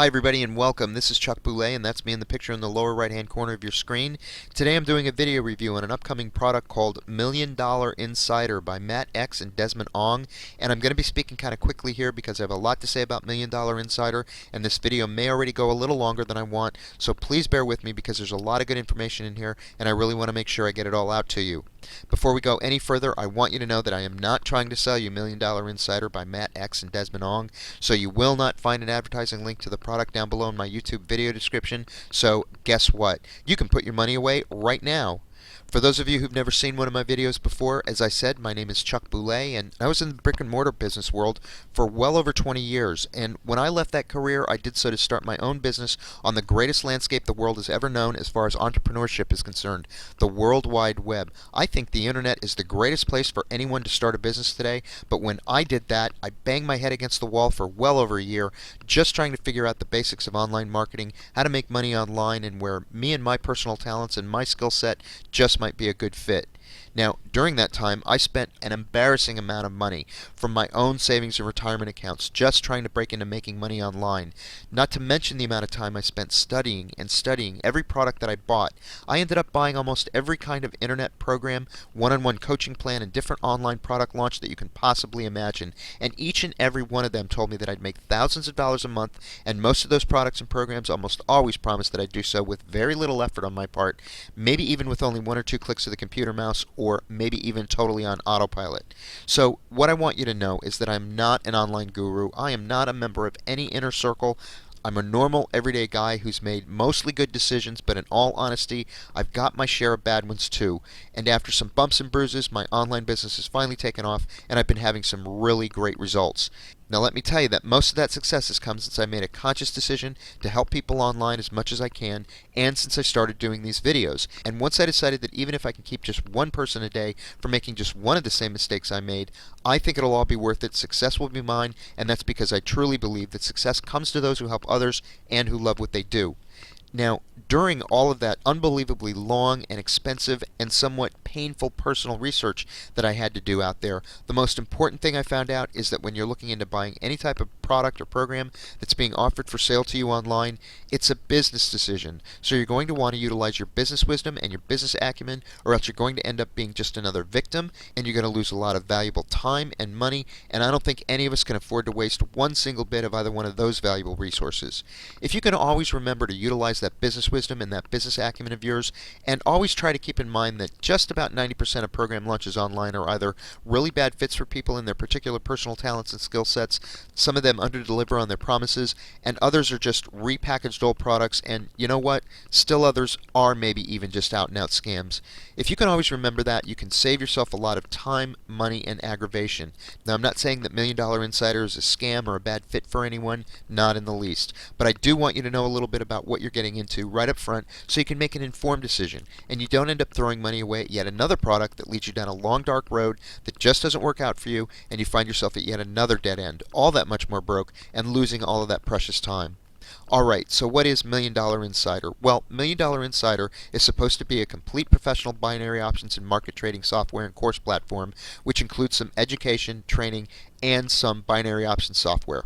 Hi everybody and welcome. This is Chuck Boulais and that's me in the picture in the lower right hand corner of your screen. Today I'm doing a video review on an upcoming product called Million Dollar Insider by Matt X and Desmond Ong, and I'm going to be speaking kind of quickly here because I have a lot to say about Million Dollar Insider, and this video may already go a little longer than I want, so please bear with me because there's a lot of good information in here and I really want to make sure I get it all out to you. Before we go any further, I want you to know that I am not trying to sell you Million Dollar Insider by Matt X and Desmond Ong, so you will not find an advertising link to the product down below in my YouTube video description. So guess what? You can put your money away right now. For those of you who've never seen one of my videos before, as I said, my name is Chuck Boulais, and I was in the brick and mortar business world for well over 20 years. And when I left that career, I did so to start my own business on the greatest landscape the world has ever known as far as entrepreneurship is concerned, the World Wide Web. I think the internet is the greatest place for anyone to start a business today, but when I did that, I banged my head against the wall for well over a year, just trying to figure out the basics of online marketing, how to make money online, and where me and my personal talents and my skill set just might be a good fit. Now, during that time, I spent an embarrassing amount of money from my own savings and retirement accounts just trying to break into making money online. Not to mention the amount of time I spent studying and studying every product that I bought. I ended up buying almost every kind of internet program, one-on-one coaching plan, and different online product launch that you can possibly imagine. And each and every one of them told me that I'd make thousands of dollars a month, and most of those products and programs almost always promised that I'd do so with very little effort on my part, maybe even with only one or two clicks of the computer mouse, or maybe even totally on autopilot. So what I want you to know is that I'm not an online guru. I am not a member of any inner circle. I'm a normal, everyday guy who's made mostly good decisions, but in all honesty, I've got my share of bad ones too. And after some bumps and bruises, my online business has finally taken off, and I've been having some really great results. Now let me tell you that most of that success has come since I made a conscious decision to help people online as much as I can, and since I started doing these videos. And once I decided that even if I can keep just one person a day from making just one of the same mistakes I made, I think it'll all be worth it. Success will be mine, and that's because I truly believe that success comes to those who help others and who love what they do. Now, during all of that unbelievably long and expensive and somewhat painful personal research that I had to do out there, the most important thing I found out is that when you're looking into buying any type of product or program that's being offered for sale to you online, it's a business decision. So you're going to want to utilize your business wisdom and your business acumen, or else you're going to end up being just another victim, and you're going to lose a lot of valuable time and money, and I don't think any of us can afford to waste one single bit of either one of those valuable resources. If you can always remember to utilize that business wisdom and that business acumen of yours, and always try to keep in mind that just about 90% of program launches online are either really bad fits for people in their particular personal talents and skill sets, some of them underdeliver on their promises, and others are just repackaged old products, and you know what? Still others are maybe even just out and out scams. If you can always remember that, you can save yourself a lot of time, money, and aggravation. Now, I'm not saying that Million Dollar Insider is a scam or a bad fit for anyone, not in the least, but I do want you to know a little bit about what you're getting into right up front so you can make an informed decision, and you don't end up throwing money away at yet another product that leads you down a long dark road that just doesn't work out for you, and you find yourself at yet another dead end, all that much more broke, and losing all of that precious time. Alright, so what is Million Dollar Insider? Well, Million Dollar Insider is supposed to be a complete professional binary options and market trading software and course platform, which includes some education, training, and some binary options software.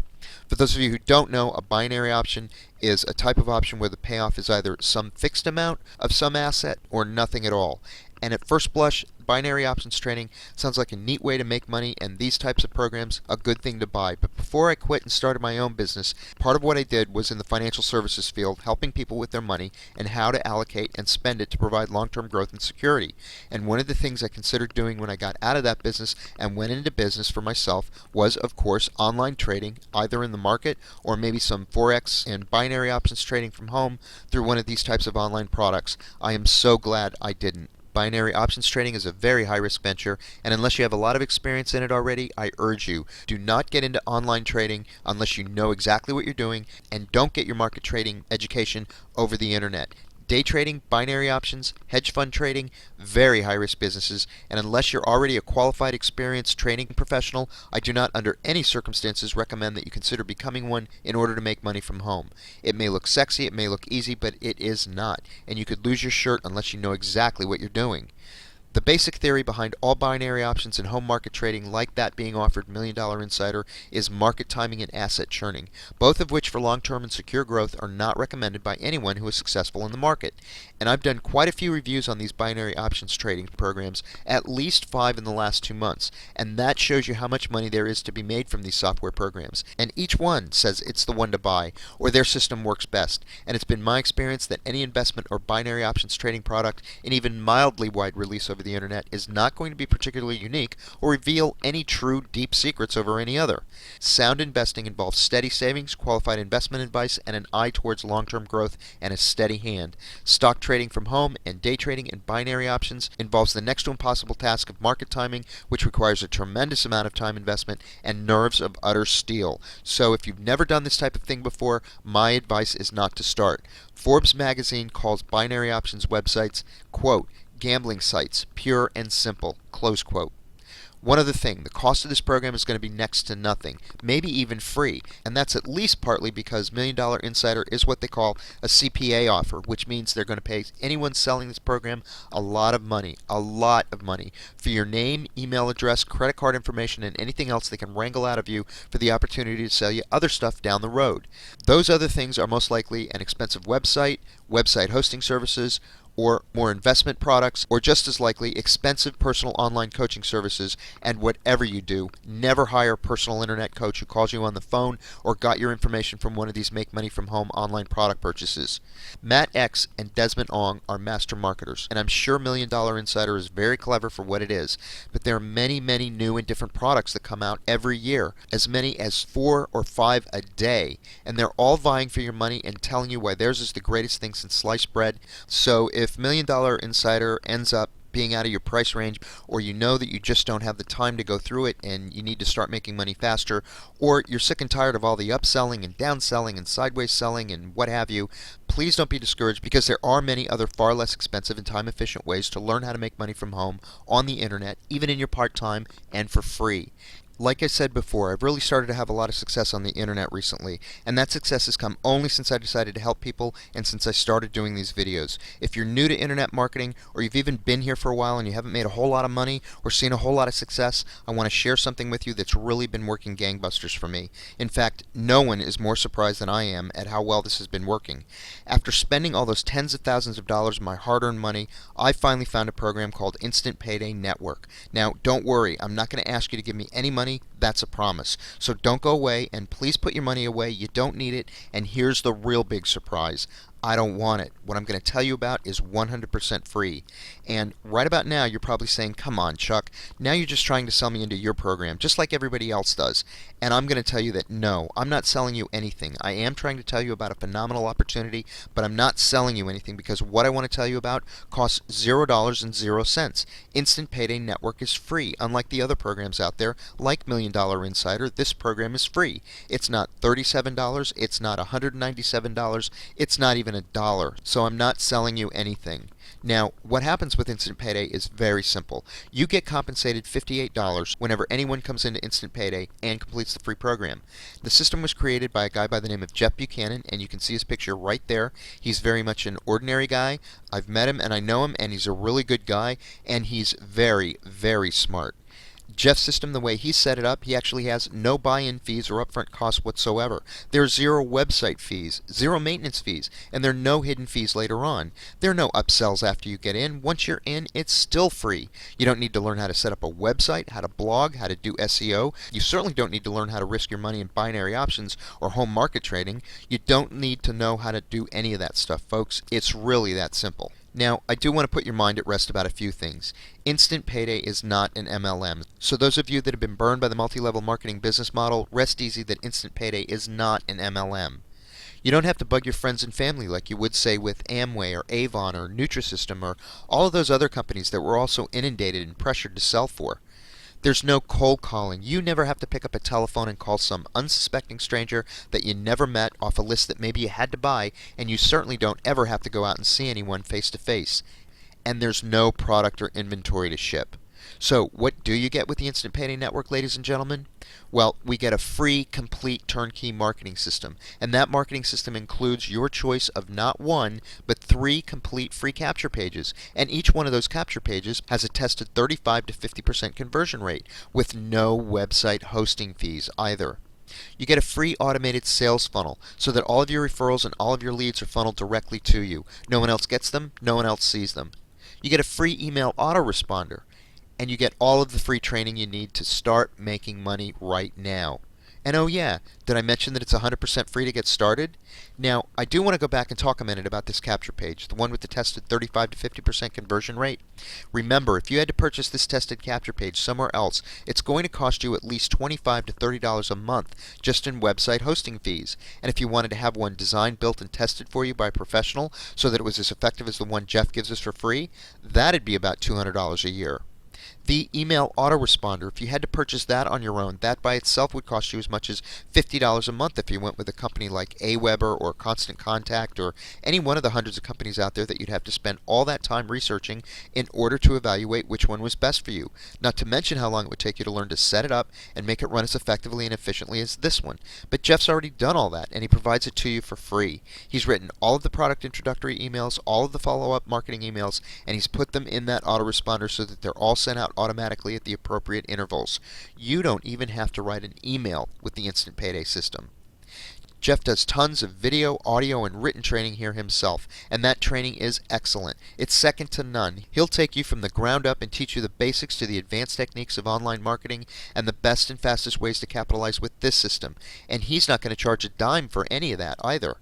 For those of you who don't know, a binary option is a type of option where the payoff is either some fixed amount of some asset or nothing at all. And at first blush, binary options trading sounds like a neat way to make money, and these types of programs a good thing to buy. But before I quit and started my own business, part of what I did was in the financial services field, helping people with their money and how to allocate and spend it to provide long-term growth and security. And one of the things I considered doing when I got out of that business and went into business for myself was, of course, online trading, either in the market or maybe some forex and binary options trading from home through one of these types of online products. I am so glad I didn't. Binary options trading is a very high-risk venture, and unless you have a lot of experience in it already, I urge you, do not get into online trading unless you know exactly what you're doing, and don't get your market trading education over the internet. Day trading, binary options, hedge fund trading, very high-risk businesses, and unless you're already a qualified, experienced trading professional, I do not under any circumstances recommend that you consider becoming one in order to make money from home. It may look sexy, it may look easy, but it is not, and you could lose your shirt unless you know exactly what you're doing. The basic theory behind all binary options and home market trading, like that being offered Million Dollar Insider, is market timing and asset churning, both of which for long-term and secure growth are not recommended by anyone who is successful in the market. And I've done quite a few reviews on these binary options trading programs, at least 5 in the last 2 months, and that shows you how much money there is to be made from these software programs. And each one says it's the one to buy, or their system works best. And it's been my experience that any investment or binary options trading product in even mildly wide release over the internet is not going to be particularly unique or reveal any true deep secrets over any other. Sound investing involves steady savings, qualified investment advice, and an eye towards long-term growth and a steady hand. Stock trading from home and day trading in binary options involves the next to impossible task of market timing, which requires a tremendous amount of time investment and nerves of utter steel. So if you've never done this type of thing before, my advice is not to start. Forbes magazine calls binary options websites, quote, gambling sites, pure and simple, close quote. One other thing, the cost of this program is going to be next to nothing, maybe even free, and that's at least partly because Million Dollar Insider is what they call a CPA offer, which means they're going to pay anyone selling this program a lot of money for your name, email address, credit card information, and anything else they can wrangle out of you for the opportunity to sell you other stuff down the road. Those other things are most likely an expensive website, website hosting services, or more investment products, or just as likely expensive personal online coaching services. And whatever you do, never hire a personal internet coach who calls you on the phone or got your information from one of these make money from home online product purchases. Matt X and Desmond Ong are master marketers, and I'm sure Million Dollar Insider is very clever for what it is, but there are many new and different products that come out every year, as many as 4 or 5 a day, and they're all vying for your money and telling you why theirs is the greatest thing since sliced bread. So if Million Dollar Insider ends up being out of your price range, or you know that you just don't have the time to go through it and you need to start making money faster, or you're sick and tired of all the upselling and downselling and sideways selling and what have you, please don't be discouraged, because there are many other far less expensive and time efficient ways to learn how to make money from home on the internet, even in your part-time, and for free. Like I said before, I've really started to have a lot of success on the internet recently, and that success has come only since I decided to help people and since I started doing these videos. If you're new to internet marketing, or you've even been here for a while and you haven't made a whole lot of money or seen a whole lot of success, I want to share something with you that's really been working gangbusters for me. In fact, no one is more surprised than I am at how well this has been working. After spending all those tens of thousands of dollars of my hard-earned money, I finally found a program called Instant Payday Network. Now, don't worry, I'm not going to ask you to give me any money. That's a promise. So don't go away, and please put your money away. You don't need it. And here's the real big surprise. I don't want it. What I'm going to tell you about is 100% free. And right about now, you're probably saying, come on, Chuck, now you're just trying to sell me into your program, just like everybody else does. And I'm going to tell you that no, I'm not selling you anything. I am trying to tell you about a phenomenal opportunity, but I'm not selling you anything, because what I want to tell you about costs $0.00. Instant Payday Network is free. Unlike the other programs out there, like Million Dollar Insider, this program is free. It's not $37, it's not $197, it's not even $1, so I'm not selling you anything. Now, what happens with Instant Payday is very simple. You get compensated $58 whenever anyone comes into Instant Payday and completes the free program. The system was created by a guy by the name of Jeff Buchanan, and you can see his picture right there. He's very much an ordinary guy. I've met him and I know him, and he's a really good guy, and he's very smart. Jeff's system, the way he set it up, he actually has no buy-in fees or upfront costs whatsoever. There are 0 website fees, 0 maintenance fees, and there are no hidden fees later on. There are no upsells after you get in. Once you're in, it's still free. You don't need to learn how to set up a website, how to blog, how to do SEO. You certainly don't need to learn how to risk your money in binary options or home market trading. You don't need to know how to do any of that stuff, folks. It's really that simple. Now, I do want to put your mind at rest about a few things. Instant Payday is not an MLM. So those of you that have been burned by the multi-level marketing business model, rest easy that Instant Payday is not an MLM. You don't have to bug your friends and family like you would, say, with Amway or Avon or Nutrisystem or all of those other companies that we're also inundated and pressured to sell for. There's no cold calling. You never have to pick up a telephone and call some unsuspecting stranger that you never met off a list that maybe you had to buy, and you certainly don't ever have to go out and see anyone face to face. And there's no product or inventory to ship. So what do you get with the Instant Payday Network, ladies and gentlemen? Well, we get a free, complete turnkey marketing system. And that marketing system includes your choice of not one, but 3 complete free capture pages. And each one of those capture pages has a tested 35 to 50% conversion rate with no website hosting fees either. You get a free automated sales funnel so that all of your referrals and all of your leads are funneled directly to you. No one else gets them, no one else sees them. You get a free email autoresponder, and you get all of the free training you need to start making money right now. And oh yeah, did I mention that it's 100% free to get started? Now, I do want to go back and talk a minute about this capture page, the one with the tested 35 to 50% conversion rate. Remember, if you had to purchase this tested capture page somewhere else, it's going to cost you at least $25 to $30 a month just in website hosting fees. And if you wanted to have one designed, built, and tested for you by a professional so that it was as effective as the one Jeff gives us for free, that'd be about $200 a year. The email autoresponder, if you had to purchase that on your own, that by itself would cost you as much as $50 a month if you went with a company like Aweber or Constant Contact or any one of the hundreds of companies out there that you'd have to spend all that time researching in order to evaluate which one was best for you. Not to mention how long it would take you to learn to set it up and make it run as effectively and efficiently as this one. But Jeff's already done all that, and he provides it to you for free. He's written all of the product introductory emails, all of the follow-up marketing emails, and he's put them in that autoresponder so that they're all sent out automatically at the appropriate intervals. You don't even have to write an email with the Instant Payday system. Jeff does tons of video, audio, and written training here himself, and that training is excellent. It's second to none. He'll take you from the ground up and teach you the basics to the advanced techniques of online marketing and the best and fastest ways to capitalize with this system. And he's not going to charge a dime for any of that either.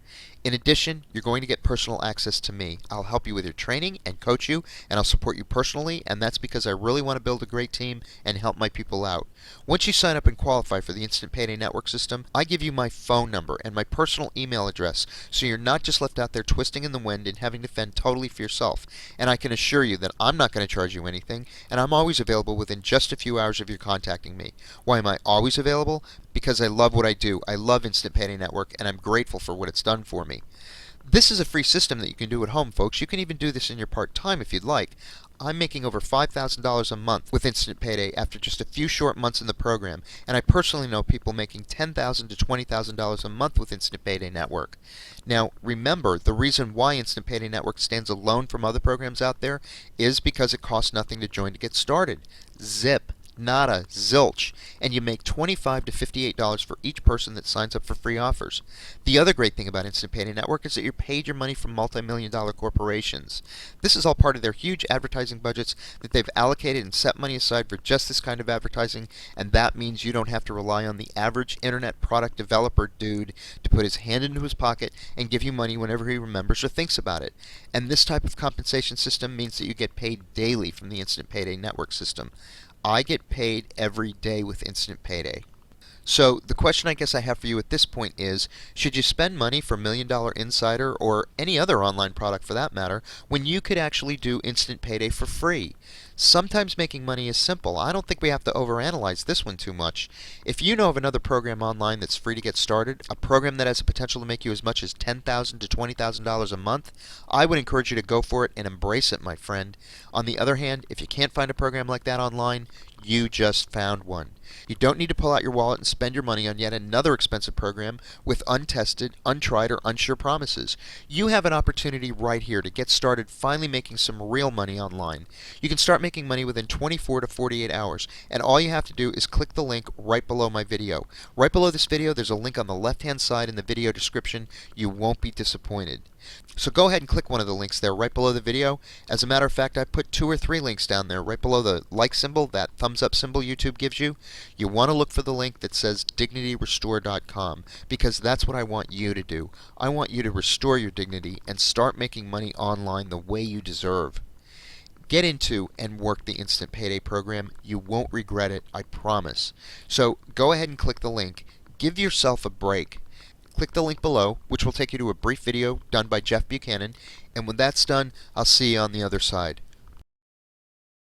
In addition, you're going to get personal access to me. I'll help you with your training and coach you, and I'll support you personally, and that's because I really want to build a great team and help my people out. Once you sign up and qualify for the Instant Payday Network system, I give you my phone number and my personal email address, so you're not just left out there twisting in the wind and having to fend totally for yourself. And I can assure you that I'm not going to charge you anything, and I'm always available within just a few hours of your contacting me. Why am I always available? Because I love what I do. I love Instant Payday Network, and I'm grateful for what it's done for me. This is a free system that you can do at home, folks. You can even do this in your part-time if you'd like. I'm making over $5,000 a month with Instant Payday after just a few short months in the program, and I personally know people making $10,000 to $20,000 a month with Instant Payday Network. Now, remember, the reason why Instant Payday Network stands alone from other programs out there is because it costs nothing to join to get started. Zip. Nada, zilch, and you make $25 to $58 for each person that signs up for free offers. The other great thing about Instant Payday Network is that you're paid your money from multi-million-dollar corporations. This is all part of their huge advertising budgets that they've allocated and set money aside for just this kind of advertising, and that means you don't have to rely on the average internet product developer dude to put his hand into his pocket and give you money whenever he remembers or thinks about it. And this type of compensation system means that you get paid daily from the Instant Payday Network system. I get paid every day with Instant Payday. So the question I guess I have for you at this point is, should you spend money for $1 Million Insider or any other online product for that matter when you could actually do Instant Payday for free? Sometimes making money is simple. I don't think we have to overanalyze this one too much. If you know of another program online that's free to get started, a program that has the potential to make you as much as $10,000 to $20,000 a month, I would encourage you to go for it and embrace it, my friend. On the other hand, if you can't find a program like that online, you just found one. You don't need to pull out your wallet and spend your money on yet another expensive program with untested, untried, or unsure promises. You have an opportunity right here to get started finally making some real money online. You can start making money within 24 to 48 hours, and all you have to do is click the link right below my video. Right below this video, there's a link on the left-hand side in the video description. You won't be disappointed. So go ahead and click one of the links there right below the video. As a matter of fact, I put 2 or 3 links down there right below the like symbol, that thumbs up symbol YouTube gives you. You want to look for the link that says DignityRestore.com, because that's what I want you to do. I want you to restore your dignity and start making money online the way you deserve. Get into and work the Instant Payday program. You won't regret it, I promise. So go ahead and click the link. Give yourself a break. Click the link below, which will take you to a brief video done by Jeff Buchanan, and when that's done, I'll see you on the other side.